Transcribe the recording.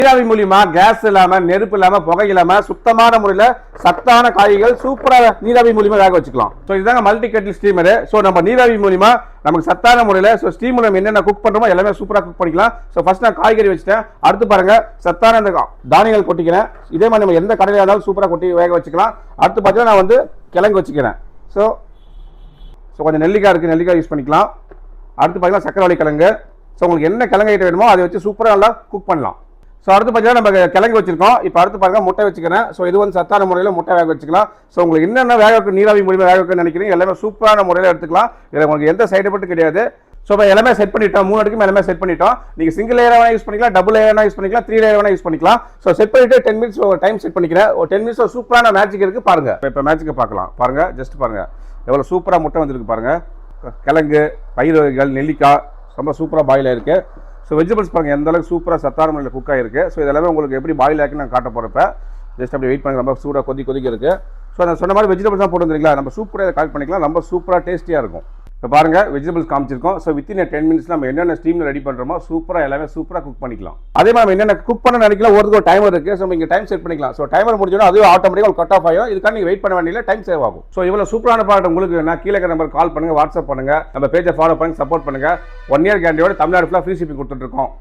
நீராவி மூலியமா கேஸ் இல்லாம நெருப்பு இல்லாம புகை இல்லாம சுத்தமான முறையில சத்தான காய்கள் சூப்பரா நீராவி மூலியமா வேக வச்சுக்கலாம். ஸோ இதுதாங்க மல்டி கெட்டில் ஸ்டீமரு. ஸோ நம்ம நீராவி மூலியமா நமக்கு சத்தான முறையில் ஸோ ஸ்டீம் நம்ம என்னென்ன குக் பண்ணுறோமோ எல்லாமே சூப்பராக குக் பண்ணிக்கலாம். ஸோ ஃபர்ஸ்ட் நான் காய்கறி வச்சுட்டேன். அடுத்து பாருங்க சத்தான அந்த தானியங்கள் கொட்டிக்கிறேன். இதே மாதிரி நம்ம எந்த கடையில் இருந்தாலும் சூப்பராக கொட்டி வேக வச்சுக்கலாம். அடுத்து பார்த்தீங்கன்னா நான் வந்து கிழங்கு வச்சுக்கிறேன். ஸோ கொஞ்சம் நெல்லிக்காய் இருக்குது, நெல்லிக்காய் யூஸ் பண்ணிக்கலாம். அடுத்து பார்த்தீங்கன்னா சக்கரவள்ளி கிழங்கு. ஸோ உங்களுக்கு என்ன கிழங்கு ஐட்டம் வேணுமோ அதை வச்சு சூப்பராக நல்லா குக் பண்ணலாம். ஸோ அடுத்து பார்த்தீங்கன்னா நம்ம கிழங்கு வச்சிருக்கோம். இப்போ அடுத்து பாருங்க முட்டை வச்சுக்கிறேன். ஸோ இது வந்து சத்தான முறையில் முட்டை வேக வச்சுக்கலாம். ஸோ உங்களுக்கு என்னென்ன வேக வைக்க நீராவி மூலியமாக வேக வைக்கணும்னு நினைக்கிறீங்க எல்லாமே சூப்பரான முறையில் எடுத்துக்கலாம். இதில் உங்களுக்கு எந்த சைடு எஃபெக்ட் கிடையாது. ஸோ இப்போ எல்லாமே செட் பண்ணிட்டோம். 3 அடுக்கு எல்லாமே செட் பண்ணிட்டோம். நீங்கள் சிங்கிள் லேயர் வேணா யூஸ் பண்ணிக்கலாம், டபுள் லேயர் வேணா யூஸ் பண்ணிக்கலாம், 3 லேயர் வேணா யூஸ் பண்ணிக்கலாம். ஸோ செட் பண்ணிட்டு 10 மினிட்ஸ் டைம் செட் பண்ணிக்கிறேன். ஒரு 10 மினிட்ஸ் சூப்பரான மேஜிக் இருக்குது பாருங்க. இப்போ மேஜிக்கை பார்க்கலாம் பாருங்க. ஜஸ்ட் பாருங்க எவ்வளோ சூப்பராக முட்டை வந்துருக்கு பாருங்க. கிழங்கு, பயிர் வகைகள், நெல்லிக்காய் ரொம்ப சூப்பராக பாயில் ஆயிருக்கு. ஸோ வெஜிடபிள்ஸ் பாருங்கள் எந்த அளவுக்கு சூப்பராக சத்தான முறையில் குக் ஆகிருக்கு. ஸோ இதெல்லாமே உங்களுக்கு எப்படி பாயில் ஆகின்னு நான் காட்ட போகிறப்ப ஜஸ்ட் அப்படி வெயிட் பண்ணி ரொம்ப சூடாக கொதிக்க இருக்குது. ஸோ நான் சொன்ன மாதிரி வெஜிடபிள்ஸ் தான் போட்டு வந்துருங்களா, நம்ம சூப்பராக இதை கலெக்ட் பண்ணிக்கலாம். ரொம்ப சூப்பராக டேஸ்டியாக இருக்கும். இப்போ பாருங்கள் வெஜிடபிள்ஸ் காமிச்சிருக்கோம். ஸோ வித்தின் 10 மினிட்ஸ் நம்ம என்னென்ன ஸ்டீமில் ரெடி பண்ணுறோமோ சூப்பராக எல்லாமே சூப்பராக குக் பண்ணிக்கலாம். அதே மாதிரி நம்ம என்னென்ன குக் பண்ண நினைக்கலாம் ஒரு டைமர் இருக்குது. ஸோ நீங்கள் டைம் செட் பண்ணிக்கலாம். ஸோ டைமர் முடிஞ்சோன்னா அதுவே ஆட்டோமேட்டிக்காக கட் ஆஃப் ஆகும். இதுக்காக நீங்கள் வெயிட் பண்ண வேண்டிய டைம் சேவ் ஆகும். ஸோ இவ்வளோ சூப்பரான ப்ராடக்ட் உங்களுக்கு நான் கீழே நம்பர் கால் பண்ணுங்கள், வாட்ஸ்அப் பண்ணுங்கள், நம்ம பேஜை ஃபாலோ பண்ணி சப்போர்ட் பண்ணுங்கள். 1 இயர் கேரண்டியோட தமிழ்நாடு ஃபுல்லாக ஃப்ரீ ஷிப்பிங் கொடுத்துட்ருக்கோம்.